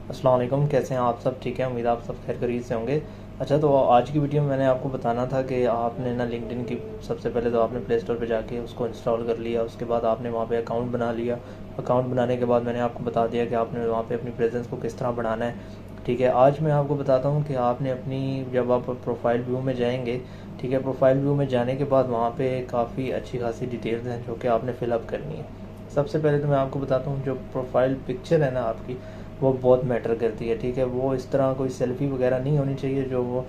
अस्सलाम वालेकुम, कैसे हैं आप सब? ठीक है, उम्मीद आप सब खैर खरीद से होंगे। अच्छा, तो आज की वीडियो में मैंने आपको बताना था कि आपने ना लिंक्डइन की सबसे पहले तो आपने प्ले स्टोर पे जाके उसको इंस्टॉल कर लिया। उसके बाद आपने वहाँ पे अकाउंट बना लिया। अकाउंट बनाने के बाद मैंने आपको बता दिया कि आपने वहाँ पे अपनी प्रेजेंस को किस तरह बढ़ाना है। ठीक है, आज मैं आपको बताता हूँ कि आपने अपनी जब आप प्रोफाइल व्यू में जाएंगे, ठीक है, प्रोफाइल व्यू में जाने के बाद वहाँ पे काफ़ी अच्छी खासी डिटेल्स हैं जो कि आपने फिलअप करनी है। सबसे पहले तो मैं आपको बताता हूँ, जो प्रोफाइल पिक्चर है ना आपकी, वो बहुत मैटर करती है। ठीक है, वो इस तरह कोई सेल्फी वगैरह नहीं होनी चाहिए जो वो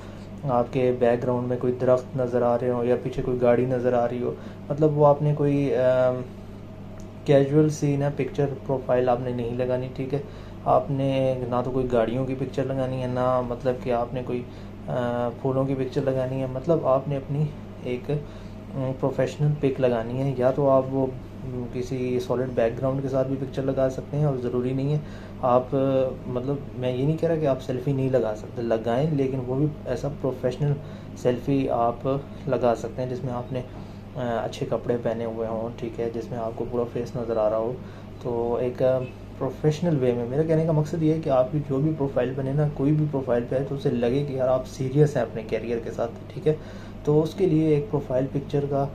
आपके बैकग्राउंड में कोई दरख्त नज़र आ रहे हो या पीछे कोई गाड़ी नज़र आ रही हो। मतलब वो आपने कोई कैजुअल सी ना पिक्चर प्रोफाइल आपने नहीं लगानी। ठीक है, आपने ना तो कोई गाड़ियों की पिक्चर लगानी है, ना मतलब कि आपने कोई फूलों की पिक्चर लगानी है। मतलब आपने अपनी एक प्रोफेशनल पिक लगानी है। या तो आप वो किसी सॉलिड बैकग्राउंड के साथ भी पिक्चर लगा सकते हैं, और ज़रूरी नहीं है आप मतलब मैं ये नहीं कह रहा कि आप सेल्फ़ी नहीं लगा सकते, लगाएं, लेकिन वो भी ऐसा प्रोफेशनल सेल्फ़ी आप लगा सकते हैं जिसमें आपने अच्छे कपड़े पहने हुए हों। ठीक है, जिसमें आपको पूरा फेस नज़र आ रहा हो। तो एक प्रोफेशनल वे में मेरा कहने का मकसद ये है कि आपकी जो भी प्रोफाइल बने ना, कोई भी प्रोफाइल पे है तो उसे लगे कि यार आप सीरियस हैं अपने कैरियर के साथ। ठीक है, तो उसके लिए एक प्रोफाइल पिक्चर का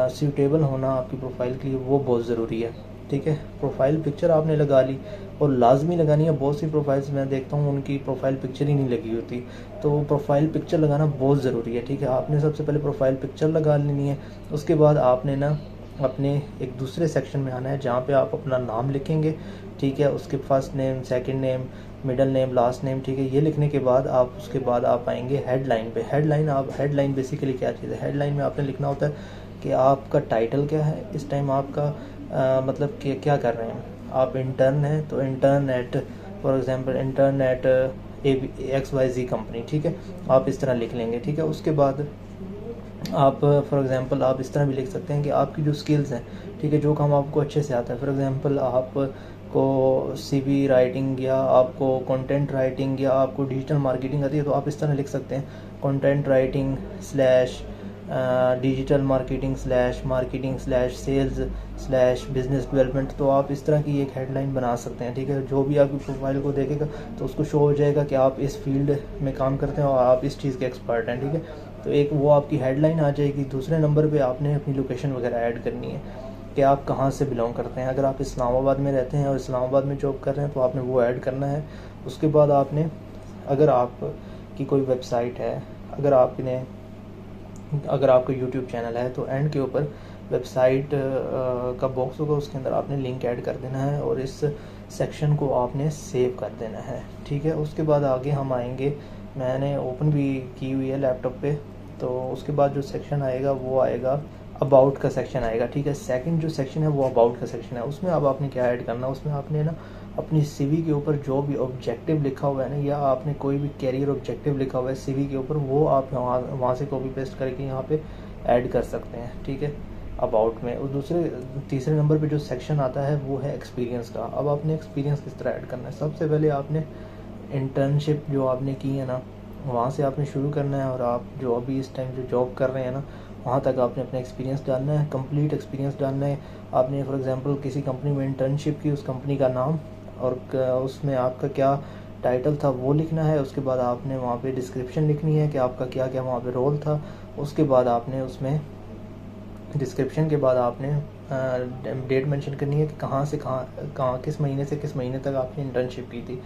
सूटेबल होना आपकी प्रोफाइल के लिए वो बहुत ज़रूरी है। ठीक है, प्रोफाइल पिक्चर आपने लगा ली, और लाजमी लगानी है। बहुत सी प्रोफाइल्स मैं देखता हूँ उनकी प्रोफाइल पिक्चर ही नहीं लगी होती। तो प्रोफाइल पिक्चर लगाना बहुत ज़रूरी है। ठीक है, आपने सबसे पहले प्रोफाइल पिक्चर लगा लेनी है। उसके बाद आपने ना अपने एक दूसरे सेक्शन में आना है जहाँ पे आप अपना नाम लिखेंगे। ठीक है, उसके first name, second name, middle name, last name. ठीक है, ये लिखने के बाद आप उसके बाद आप आएंगे हेडलाइन पे। हेडलाइन बेसिकली क्या चीज़ है? हेडलाइन में आपने लिखना होता है कि आपका टाइटल क्या है इस टाइम, आपका मतलब कि क्या कर रहे हैं आप। इंटर्न हैं तो intern eight, for example intern eight XYZ company. ठीक है, आप इस तरह लिख लेंगे। ठीक है, उसके बाद आप फॉर एग्जांपल आप इस तरह भी लिख सकते हैं कि आपकी जो स्किल्स हैं, ठीक है, जो काम आपको अच्छे से आता है। फॉर एग्जांपल आपको CV राइटिंग, या आपको कंटेंट राइटिंग, या आपको डिजिटल मार्केटिंग आती है, तो आप इस तरह लिख सकते हैं content writing slash digital marketing slash marketing slash sales slash business development. तो आप इस तरह की एक हेडलाइन बना सकते हैं। ठीक है, जो भी आपकी प्रोफाइल को देखेगा तो उसको शो हो जाएगा कि आप इस फील्ड में काम करते हैं और आप इस चीज़ के एक्सपर्ट हैं। ठीक है, तो एक वो आपकी हेडलाइन आ जाएगी। दूसरे नंबर पे आपने अपनी लोकेशन वगैरह ऐड करनी है कि आप कहाँ से बिलोंग करते हैं। अगर आप इस्लामाबाद में रहते हैं और इस्लामाबाद में जॉब कर रहे हैं तो आपने वो ऐड करना है। उसके बाद आपने, अगर आपकी कोई वेबसाइट है, अगर आपने अगर आपका यूट्यूब चैनल है, तो एंड के ऊपर वेबसाइट का बॉक्स होगा, उसके अंदर आपने लिंक ऐड कर देना है और इस सेक्शन को आपने सेव कर देना है। ठीक है, उसके बाद आगे हम आएंगे, मैंने ओपन भी की हुई है लैपटॉप पे। तो उसके बाद जो सेक्शन आएगा वो आएगा अबाउट का सेक्शन आएगा। ठीक है, सेकंड जो सेक्शन है वो अबाउट का सेक्शन है। उसमें अब आपने क्या ऐड करना है, उसमें आपने ना अपनी CV के ऊपर जो भी ऑब्जेक्टिव लिखा हुआ है ना, या आपने कोई भी कैरियर ऑब्जेक्टिव लिखा हुआ है CV के ऊपर, वो आप वहाँ से कॉपी पेस्ट करके यहाँ पे ऐड कर सकते हैं। ठीक है, अबाउट में। और तीसरे नंबर पे जो सेक्शन आता है वो है एक्सपीरियंस का। अब आपने एक्सपीरियंस किस तरह ऐड करना है? सबसे पहले आपने इंटर्नशिप जो आपने की है ना, वहाँ से आपने शुरू करना है, और आप जो अभी इस टाइम जो जॉब कर रहे हैं ना, वहाँ तक आपने अपना एक्सपीरियंस डालना है, कंप्लीट एक्सपीरियंस डालना है। आपने फॉर एग्जांपल किसी कंपनी में इंटर्नशिप की, उस कंपनी का नाम और उसमें आपका क्या टाइटल था वो लिखना है। उसके बाद आपने वहाँ पे डिस्क्रिप्शन लिखनी है कि आपका क्या क्या वहाँ पे रोल था। उसके बाद आपने उसमें डिस्क्रिप्शन के बाद आपने डेट मेंशन करनी है कि कहाँ से कहाँ किस महीने से किस महीने तक आपने इंटर्नशिप की थी।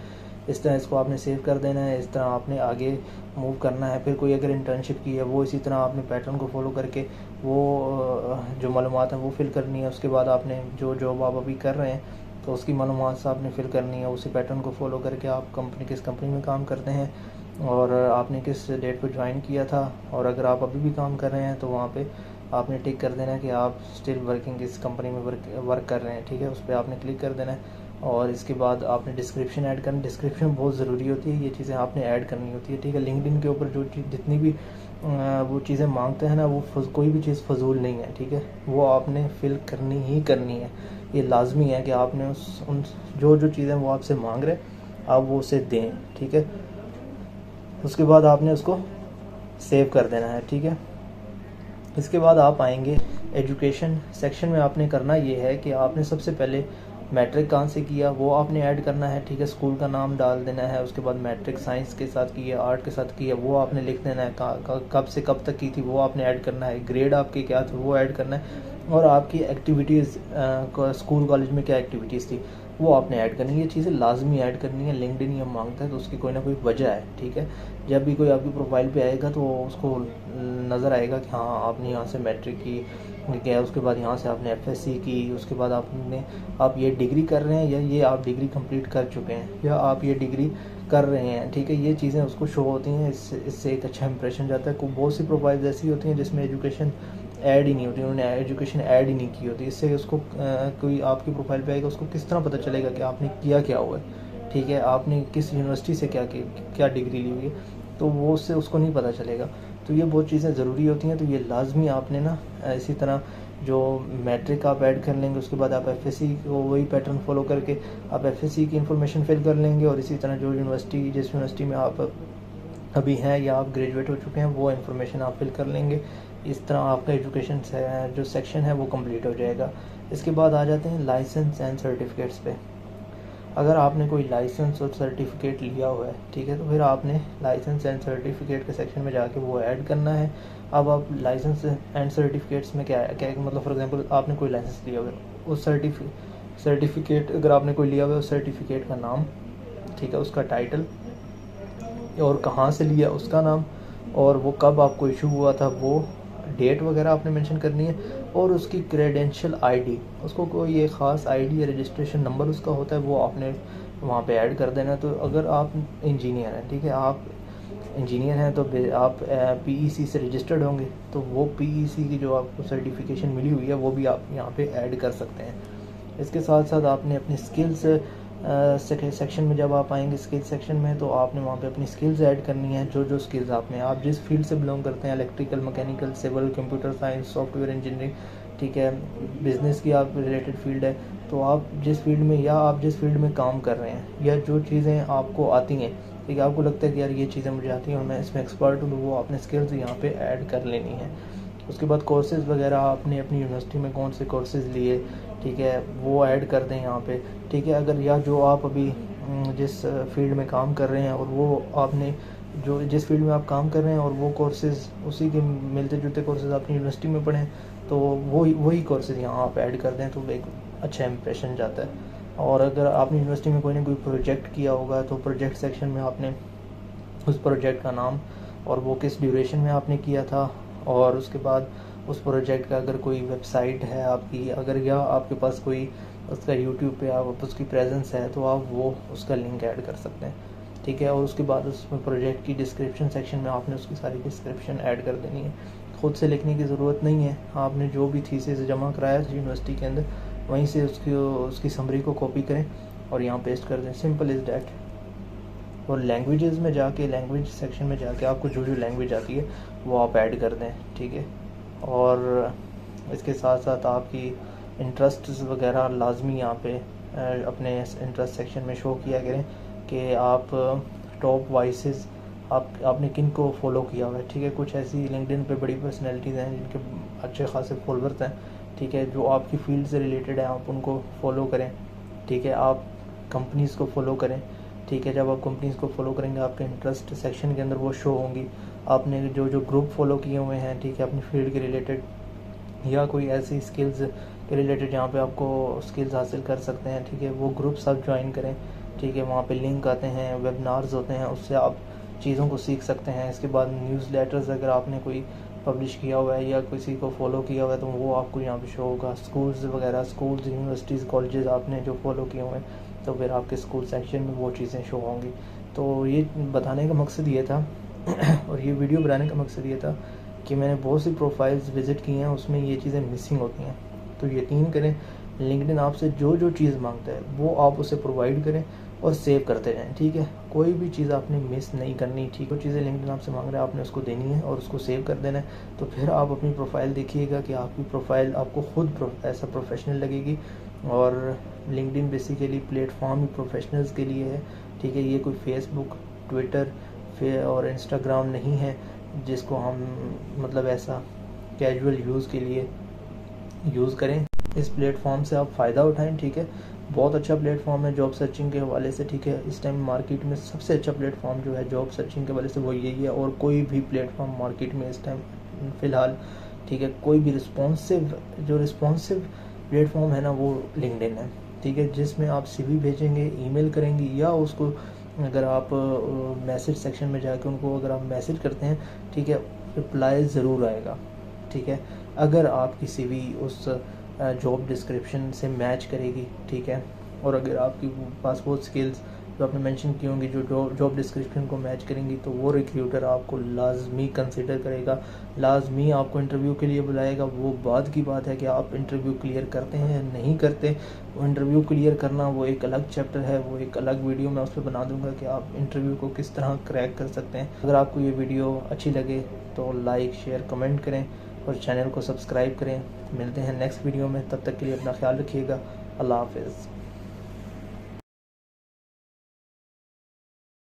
इस तरह इसको आपने सेव कर देना है। इस तरह आपने आगे मूव करना है। फिर कोई अगर इंटर्नशिप की है, वो इसी तरह आपने पैटर्न को फॉलो करके वो जो मालूमात है वो फिल करनी है। उसके बाद आपने जो जॉब आप अभी कर रहे हैं तो उसकी मालूमात से आपने फिल करनी है। उसी पैटर्न को फॉलो करके आप किस कंपनी में काम करते हैं, और आपने किस डेट पर ज्वाइन किया था, और अगर आप अभी भी काम कर रहे हैं तो वहाँ पे आपने टिक कर देना है कि आप स्टिल वर्किंग इस कंपनी में वर्क कर रहे हैं। ठीक है, उस पर आपने क्लिक कर देना है। और इसके बाद आपने डिस्क्रिप्शन ऐड करना। डिस्क्रिप्शन बहुत ज़रूरी होती है, ये चीज़ें आपने ऐड करनी होती है। ठीक है, लिंक्डइन के ऊपर जो जितनी भी वो चीज़ें मांगते हैं ना, वो कोई भी चीज़ फजूल नहीं है। ठीक है, वो आपने फिल करनी ही करनी है। ये लाजमी है कि आपने उन जो चीज़ें वो आपसे मांग रहे हैं आप वो उसे दें। ठीक है, उसके बाद आपने उसको सेव कर देना है। ठीक है, इसके बाद आप आएंगे एजुकेशन सेक्शन में। आपने करना ये है कि आपने सबसे पहले मैट्रिक कहाँ से किया वो आपने ऐड करना है, ठीक है। स्कूल का नाम डाल देना है, उसके बाद मैट्रिक साइंस के साथ की है, आर्ट के साथ की है, वो आपने लिख देना है। कब से कब तक की थी वो आपने ऐड करना है, ग्रेड आपके क्या थे वो ऐड करना है, और आपकी एक्टिविटीज़ स्कूल कॉलेज में क्या एक्टिविटीज़ थी वो आपने ऐड करनी है। ये चीज़ें लाजमी ऐड करनी है। लिंक्डइन ये मांगता है तो उसकी कोई ना कोई वजह है, ठीक है। जब भी कोई आपकी प्रोफाइल पे आएगा तो उसको नज़र आएगा कि हाँ आपने यहाँ से मैट्रिक की क्या, उसके बाद यहाँ से आपने एफएससी की, उसके बाद आप ये डिग्री कर रहे हैं या ये आप डिग्री कंप्लीट कर चुके हैं या आप ये डिग्री कर रहे हैं, ठीक है। ये चीज़ें उसको शो होती हैं, इससे एक अच्छा इंप्रेशन जाता है। बहुत सी प्रोफाइल्स ऐसी होती हैं जिसमें एजुकेशन ऐड ही नहीं होती, उन्होंने एजुकेशन ऐड ही नहीं की होती। इससे उसको कोई आपकी प्रोफाइल पे आएगा उसको किस तरह पता चलेगा कि आपने किया क्या हुआ है, ठीक है, आपने किस यूनिवर्सिटी से क्या डिग्री ली हुई है, तो वो उससे उसको नहीं पता चलेगा। तो ये बहुत चीज़ें ज़रूरी होती हैं। तो ये लाजमी आपने ना इसी तरह जो मैट्रिक आप ऐड कर लेंगे, उसके बाद आप एफएससी को वही पैटर्न फॉलो करके आप एफएससी की इन्फॉर्मेशन फिल कर लेंगे, और इसी तरह जो जिस यूनिवर्सिटी में आप अभी हैं या आप ग्रेजुएट हो चुके हैं वो इन्फॉर्मेशन आप फिल कर लेंगे। इस तरह आपका एजुकेशन जो सेक्शन है वो कंप्लीट हो जाएगा। इसके बाद आ जाते हैं लाइसेंस एंड सर्टिफिकेट्स पे। अगर आपने कोई लाइसेंस और सर्टिफिकेट लिया हुआ है, ठीक है, तो फिर आपने लाइसेंस एंड सर्टिफिकेट के सेक्शन में जाके वो ऐड करना है। अब आप लाइसेंस एंड सर्टिफिकेट्स में क्या मतलब फॉर एग्जांपल आपने कोई लाइसेंस लिया हुआ है, उस सर्टिफिकेट अगर आपने कोई लिया हुआ है उस सर्टिफिकेट का नाम, ठीक है, उसका टाइटल और कहाँ से लिया उसका नाम, और वो कब आपको इशू हुआ था वो डेट वगैरह आपने मेंशन करनी है, और उसकी क्रेडेंशियल आईडी, उसको कोई ये ख़ास आईडी या रजिस्ट्रेशन नंबर उसका होता है वो आपने वहाँ पे ऐड कर देना। तो अगर आप इंजीनियर हैं, ठीक है, आप इंजीनियर हैं तो आप पीईसी से रजिस्टर्ड होंगे, तो वो पीईसी की जो आपको सर्टिफिकेशन मिली हुई है वो भी आप यहाँ पे ऐड कर सकते हैं। इसके साथ साथ आपने अपनी स्किल्स सेक्शन में जब आप आएंगे स्किल्स सेक्शन में, तो आपने वहाँ पे अपनी स्किल्स ऐड करनी है। जो स्किल्स आप जिस फील्ड से बिलोंग करते हैं, electrical, mechanical, civil, computer science, software engineering, ठीक है, बिज़नेस की आप रिलेटेड फील्ड है, तो आप जिस फील्ड में काम कर रहे हैं या जो चीज़ें आपको आती हैं, ठीक है, आपको लगता है कि यार ये चीज़ें मुझे आती हैं और मैं इसमें एक्सपर्ट हूँ, वो आपने स्किल्स यहाँ पे ऐड कर लेनी है। उसके बाद कोर्सेज़ वगैरह आपने अपनी यूनिवर्सिटी में कौन से कोर्सेज़ लिए, ठीक है, वो ऐड कर दें यहाँ पे, ठीक है। अगर या जो आप अभी जिस फील्ड में काम कर रहे हैं और वो आपने जो जिस फील्ड में आप काम कर रहे हैं और वो कोर्सेज़ उसी के मिलते जुलते कोर्सेज़ अपनी यूनिवर्सिटी में पढ़ें, तो वही कोर्सेज़ यहाँ आप ऐड कर दें, तो एक अच्छा इंप्रेशन जाता है। और अगर आपने यूनिवर्सिटी में कोई ना कोई प्रोजेक्ट किया होगा तो प्रोजेक्ट सेक्शन में आपने उस प्रोजेक्ट का नाम और वो किस ड्यूरेशन में आपने किया था, और उसके बाद उस प्रोजेक्ट का अगर कोई वेबसाइट है आपकी, अगर या आपके पास कोई उसका यूट्यूब पे आप उसकी प्रेजेंस है तो आप वो उसका लिंक ऐड कर सकते हैं, ठीक है। और उसके बाद उसमें प्रोजेक्ट की डिस्क्रिप्शन सेक्शन में आपने उसकी सारी डिस्क्रिप्शन ऐड कर देनी है। खुद से लिखने की ज़रूरत नहीं है, आपने जो भी थीसिस जमा कराया था यूनिवर्सिटी के अंदर वहीं से उसकी समरी को कॉपी करें और यहाँ पेस्ट कर दें, सिंपल इज़ डैट। और लैंग्वेजेस में जाके लैंग्वेज सेक्शन में जाके आपको जो लैंग्वेज आती है वो आप ऐड कर दें, ठीक है। और इसके साथ साथ आपकी इंटरेस्ट वगैरह लाजमी यहाँ पे अपने इंटरेस्ट सेक्शन में शो किया करें कि आप टॉप वॉइसेस आपने किन को फॉलो किया हुआ है, ठीक है। कुछ ऐसी लिंक्डइन पे बड़ी पर्सनैलिटीज़ हैं जिनके अच्छे खासे फॉलोअर्स हैं, ठीक है, जो आपकी फील्ड से रिलेटेड है, आप उनको फॉलो करें, ठीक है। आप कंपनीज़ को फॉलो करें, ठीक है। जब आप कंपनीज़ को फॉलो करेंगे आपके इंटरेस्ट सेक्शन के अंदर वो शो होंगी। आपने जो ग्रुप फॉलो किए हुए हैं, ठीक है, अपनी फील्ड के रिलेटेड या कोई ऐसी स्किल्स के रिलेटेड जहाँ पे आपको स्किल्स हासिल कर सकते हैं, ठीक है, वो ग्रुप सब ज्वाइन करें, ठीक है। वहाँ पे लिंक आते हैं, वेबिनार्स होते हैं, उससे आप चीज़ों को सीख सकते हैं। इसके बाद न्यूज़लेटर्स अगर आपने कोई पब्लिश किया हुआ है या किसी को फॉलो किया हुआ है तो वो आपको यहाँ पे शो होगा। स्कूल्स वगैरह, स्कूल्स, यूनिवर्सिटीज़, कॉलेजेस आपने जो फॉलो किए हुए हैं तो फिर आपके स्कूल सेक्शन में वो चीज़ें शो होंगी। तो ये बताने का मकसद ये था और ये वीडियो बनाने का मकसद ये था कि मैंने बहुत सी प्रोफाइल्स विज़िट की हैं, उसमें ये चीज़ें मिसिंग होती हैं। तो यकीन करें लिंक्डइन आपसे जो चीज़ मांगता है वो आप उसे प्रोवाइड करें और सेव करते रहें, ठीक है। कोई भी चीज़ आपने मिस नहीं करनी, ठीक है। जो चीज़ें लिंक्डइन आपसे मांग रहा है आपने उसको देनी है और उसको सेव कर देना है। तो फिर आप अपनी प्रोफाइल देखिएगा कि आपकी प्रोफाइल आपको खुद ऐसा प्रोफेशनल लगेगी। और लिंक्डइन बेसिकली प्लेटफॉर्म ही प्रोफेशनल्स के लिए है, ठीक है। ये कोई फेसबुक, ट्विटर और इंस्टाग्राम नहीं है जिसको हम मतलब ऐसा कैजुअल यूज़ के लिए यूज़ करें। इस प्लेटफॉर्म से आप फ़ायदा उठाएं, ठीक है। बहुत अच्छा प्लेटफॉर्म है जॉब सर्चिंग के हवाले से, ठीक है। इस टाइम मार्केट में सबसे अच्छा प्लेटफॉर्म जो है जॉब सर्चिंग के हवाले से वो यही है, और कोई भी प्लेटफॉर्म मार्केट में इस टाइम फ़िलहाल, ठीक है, कोई भी रिस्पॉन्सिव प्लेटफॉर्म है ना वो लिंक्डइन है, ठीक है। जिसमें आप सीवी भेजेंगे, ईमेल करेंगे, या उसको अगर आप मैसेज सेक्शन में जाके उनको अगर आप मैसेज करते हैं, ठीक है, रिप्लाई ज़रूर आएगा, ठीक है। अगर आपकी सीवी उस जॉब डिस्क्रिप्शन से मैच करेगी, ठीक है, और अगर आपकी पास वो स्किल्स जो आपने मेंशन की होंगी जो जॉब डिस्क्रिप्शन को मैच करेंगी, तो वो रिक्रूटर आपको लाजमी कंसिडर करेगा, लाजमी आपको इंटरव्यू के लिए बुलाएगा। वो बात की बात है कि आप इंटरव्यू क्लियर करते हैं या नहीं करते। वो इंटरव्यू क्लियर करना वो एक अलग चैप्टर है, वो एक अलग वीडियो मैं उस पर बना दूंगा कि आप इंटरव्यू को किस तरह क्रैक कर सकते हैं। अगर आपको ये वीडियो अच्छी लगे तो लाइक, शेयर, कमेंट करें और चैनल को सब्सक्राइब करें। मिलते हैं नेक्स्ट वीडियो में, तब तक के लिए अपना ख्याल रखिएगा। अल्लाह हाफिज़।